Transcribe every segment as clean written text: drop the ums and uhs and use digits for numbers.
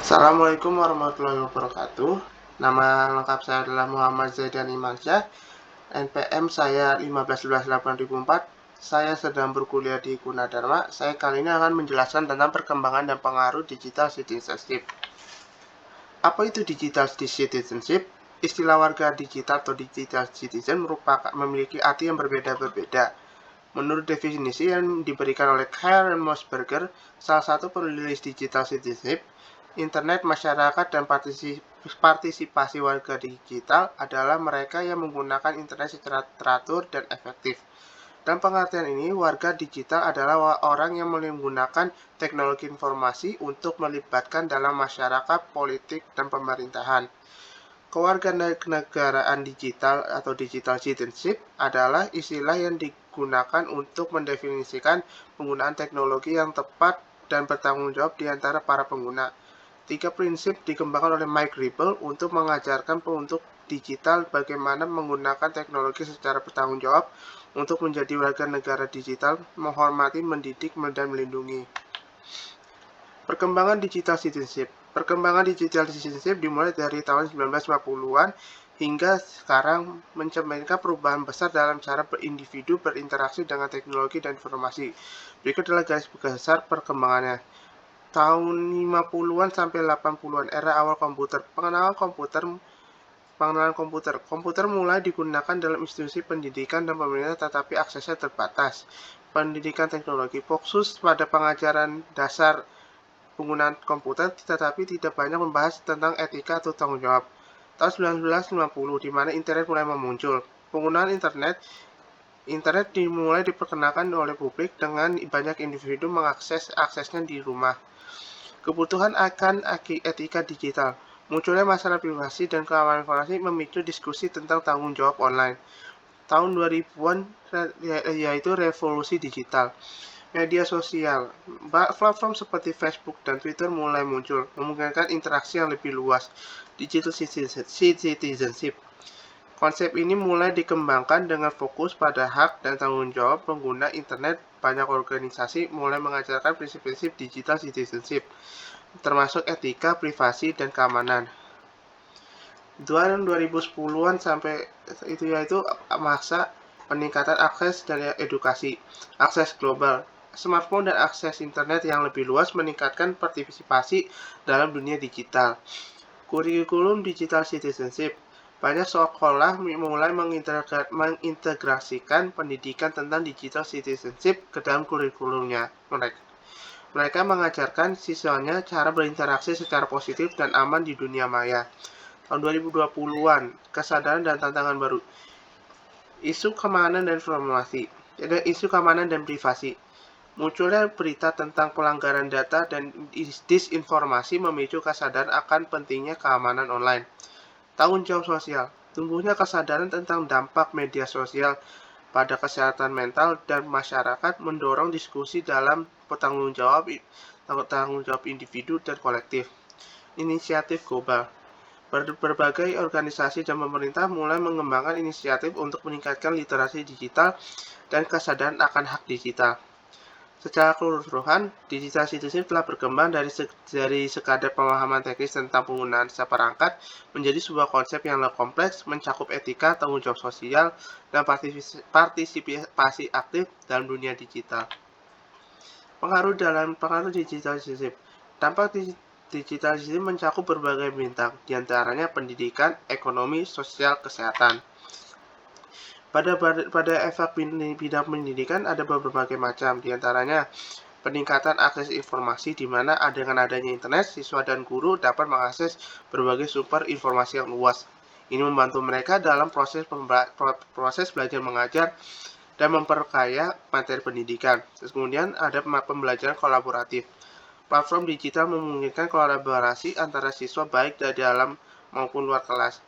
Assalamualaikum warahmatullahi wabarakatuh. Nama lengkap saya adalah Muhammad Zaidan Imansyah. NPM saya 15/11/2004. Saya sedang berkuliah di Gunadarma. Saya kali ini akan menjelaskan tentang perkembangan dan pengaruh digital citizenship. Apa itu digital citizenship? Istilah warga digital atau digital citizen memiliki arti yang berbeda-beda. Menurut definisi yang diberikan oleh Karen Mosberger, salah satu penulis digital citizenship, internet, masyarakat, dan partisipasi warga digital adalah mereka yang menggunakan internet secara teratur dan efektif. Dalam pengertian ini, warga digital adalah orang yang menggunakan teknologi informasi untuk melibatkan dalam masyarakat, politik, dan pemerintahan. Kewarganegaraan digital atau digital citizenship adalah istilah yang digunakan untuk mendefinisikan penggunaan teknologi yang tepat dan bertanggung jawab di antara para pengguna. 3 prinsip dikembangkan oleh Mike Ripple untuk mengajarkan untuk digital bagaimana menggunakan teknologi secara bertanggung jawab untuk menjadi warga negara digital, menghormati, mendidik, dan melindungi. Perkembangan digital citizenship. Perkembangan digital citizenship dimulai dari tahun 1950-an hingga sekarang mencerminkan perubahan besar dalam cara individu berinteraksi dengan teknologi dan informasi. Berikut adalah garis besar perkembangannya. Tahun 50-an sampai 80-an, era awal komputer. Pengenalan komputer. Komputer mulai digunakan dalam institusi pendidikan dan pemerintah, tetapi aksesnya terbatas. Pendidikan teknologi fokus pada pengajaran dasar penggunaan komputer, tetapi tidak banyak membahas tentang etika atau tanggung jawab. Tahun 1950, di mana internet mulai muncul. Penggunaan Internet dimulai diperkenalkan oleh publik dengan banyak individu aksesnya di rumah. Kebutuhan akan etika digital. Munculnya masalah privasi dan keamanan informasi memicu diskusi tentang tanggung jawab online. Tahun 2000-an yaitu revolusi digital. Media sosial. Platform seperti Facebook dan Twitter mulai muncul, memungkinkan interaksi yang lebih luas. Digital citizenship. Konsep ini mulai dikembangkan dengan fokus pada hak dan tanggung jawab pengguna internet. Banyak organisasi mulai mengajarkan prinsip-prinsip digital citizenship, termasuk etika, privasi, dan keamanan. Tahun 2010-an sampai yaitu masa peningkatan akses dan edukasi. Akses global. Smartphone dan akses internet yang lebih luas meningkatkan partisipasi dalam dunia digital. Kurikulum digital citizenship. Banyak sekolah mulai mengintegrasikan pendidikan tentang digital citizenship ke dalam kurikulumnya mereka. Mereka mengajarkan siswanya cara berinteraksi secara positif dan aman di dunia maya. Tahun 2020-an, kesadaran dan tantangan baru. Isu keamanan dan informasi. Isu keamanan dan privasi. Munculnya berita tentang pelanggaran data dan disinformasi memicu kesadaran akan pentingnya keamanan online. Tanggung jawab sosial. Tumbuhnya kesadaran tentang dampak media sosial pada kesehatan mental dan masyarakat mendorong diskusi dalam tanggung jawab individu dan kolektif. Inisiatif global. Berbagai organisasi dan pemerintah mulai mengembangkan inisiatif untuk meningkatkan literasi digital dan kesadaran akan hak digital. Secara keseluruhan, digital citizenship telah berkembang dari sekadar pemahaman teknis tentang penggunaan seperangkat menjadi sebuah konsep yang lebih kompleks, mencakup etika, tanggung jawab sosial, dan partisipasi aktif dalam dunia digital. Pengaruh digital citizenship. Dampak digital citizenship mencakup berbagai bidang, diantaranya pendidikan, ekonomi, sosial, kesehatan. Pada efek bidang pendidikan ada berbagai macam, diantaranya peningkatan akses informasi, di mana dengan adanya internet, siswa dan guru dapat mengakses berbagai sumber informasi yang luas. Ini membantu mereka dalam proses belajar mengajar dan memperkaya materi pendidikan. Kemudian ada pembelajaran kolaboratif. Platform digital memungkinkan kolaborasi antara siswa baik dari dalam maupun luar kelas.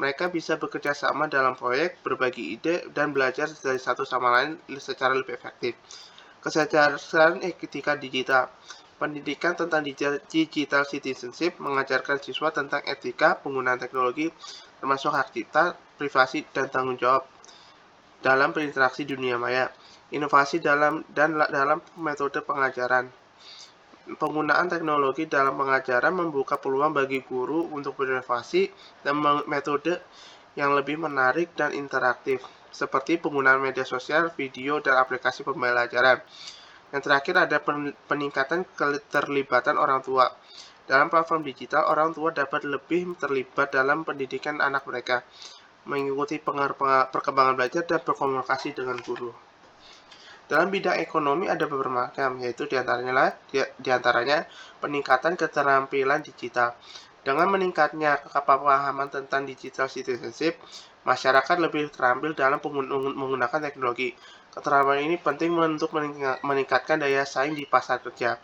Mereka bisa bekerja sama dalam proyek, berbagi ide, dan belajar dari satu sama lain secara lebih efektif. Kesadaran etika digital. Pendidikan tentang digital citizenship mengajarkan siswa tentang etika penggunaan teknologi, termasuk hak cipta, privasi, dan tanggung jawab dalam berinteraksi dunia maya. Inovasi dalam metode pengajaran. Penggunaan teknologi dalam pengajaran membuka peluang bagi guru untuk berinovasi dan metode yang lebih menarik dan interaktif, seperti penggunaan media sosial, video, dan aplikasi pembelajaran. Yang terakhir ada peningkatan keterlibatan orang tua. Dalam platform digital, orang tua dapat lebih terlibat dalam pendidikan anak mereka, mengikuti perkembangan belajar dan berkomunikasi dengan guru. Dalam bidang ekonomi ada beberapa macam, yaitu diantaranya peningkatan keterampilan digital. Dengan meningkatnya kepahaman tentang digital citizenship, masyarakat lebih terampil dalam menggunakan teknologi. Keterampilan ini penting untuk meningkatkan daya saing di pasar kerja.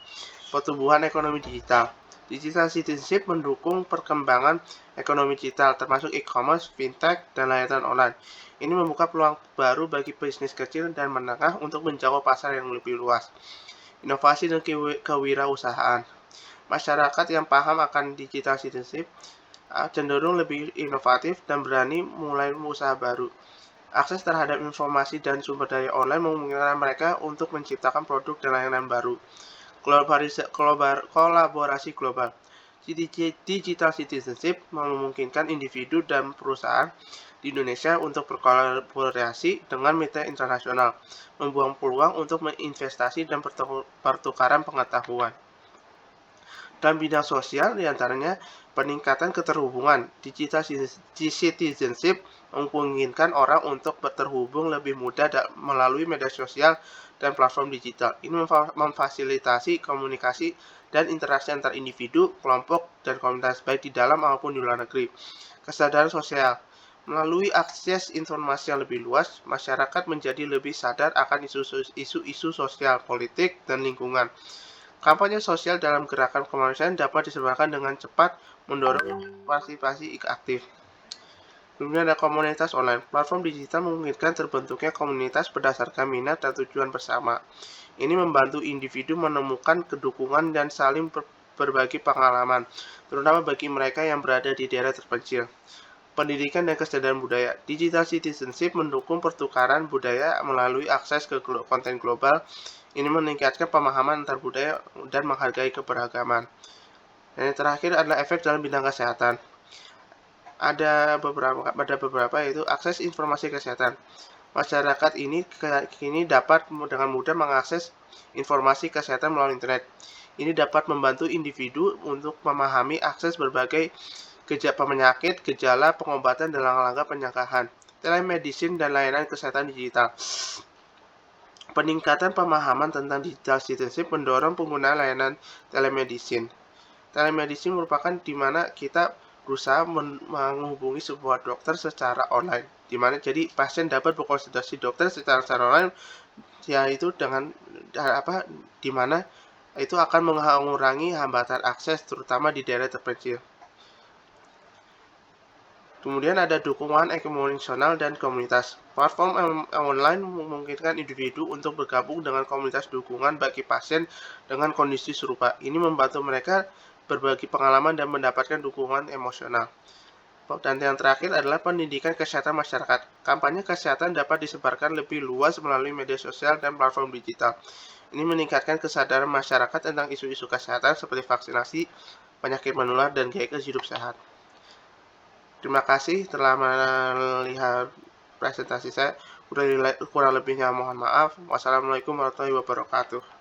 Pertumbuhan ekonomi digital. Digital citizenship mendukung perkembangan ekonomi digital, termasuk e-commerce, fintech, dan layanan online. Ini membuka peluang baru bagi bisnis kecil dan menengah untuk menjangkau pasar yang lebih luas. Inovasi dan kewirausahaan. Masyarakat yang paham akan digital citizenship cenderung lebih inovatif dan berani mulai usaha baru. Akses terhadap informasi dan sumber daya online memungkinkan mereka untuk menciptakan produk dan layanan baru. Kolaborasi global. Digital citizenship memungkinkan individu dan perusahaan di Indonesia untuk berkolaborasi dengan mitra internasional, membuang peluang untuk menginvestasi dan pertukaran pengetahuan. Dalam bidang sosial, diantaranya peningkatan keterhubungan. Digital citizenship memungkinkan orang untuk terhubung lebih mudah melalui media sosial dan platform digital. Ini memfasilitasi komunikasi dan interaksi antar individu, kelompok, dan komunitas baik di dalam maupun di luar negeri. Kesadaran sosial. Melalui akses informasi yang lebih luas, masyarakat menjadi lebih sadar akan isu-isu sosial, politik, dan lingkungan. Kampanye sosial dalam gerakan kemanusiaan dapat disebarkan dengan cepat, mendorong partisipasi aktif. Kemudian ada komunitas online. Platform digital memungkinkan terbentuknya komunitas berdasarkan minat dan tujuan bersama. Ini membantu individu menemukan kedukungan dan saling berbagi pengalaman, terutama bagi mereka yang berada di daerah terpencil. Pendidikan dan kesadaran budaya. Digital citizenship mendukung pertukaran budaya melalui akses ke konten global. Ini meningkatkan pemahaman antar budaya dan menghargai keberagaman. Dan yang terakhir adalah efek dalam bidang kesehatan. Ada beberapa yaitu akses informasi kesehatan. Masyarakat ini kini dapat dengan mudah mengakses informasi kesehatan melalui internet. Ini dapat membantu individu untuk memahami akses berbagai penyakit, gejala, pengobatan, dan langkah-langkah pencegahan. Telemedicine dan layanan kesehatan digital. Peningkatan pemahaman tentang digital citizenship mendorong penggunaan layanan telemedicine. Telemedicine merupakan di mana kita berusaha menghubungi sebuah dokter secara online, di mana jadi pasien dapat berkonsultasi dokter secara online, yaitu dengan di mana itu akan mengurangi hambatan akses terutama di daerah terpencil. Kemudian ada dukungan emosional dan komunitas. Platform online memungkinkan individu untuk bergabung dengan komunitas dukungan bagi pasien dengan kondisi serupa. Ini membantu mereka berbagi pengalaman dan mendapatkan dukungan emosional. Dan yang terakhir adalah pendidikan kesehatan masyarakat. Kampanye kesehatan dapat disebarkan lebih luas melalui media sosial dan platform digital. Ini meningkatkan kesadaran masyarakat tentang isu-isu kesehatan seperti vaksinasi, penyakit menular, dan gaya hidup sehat. Terima kasih telah melihat presentasi saya. Kurang lebihnya mohon maaf. Wassalamualaikum warahmatullahi wabarakatuh.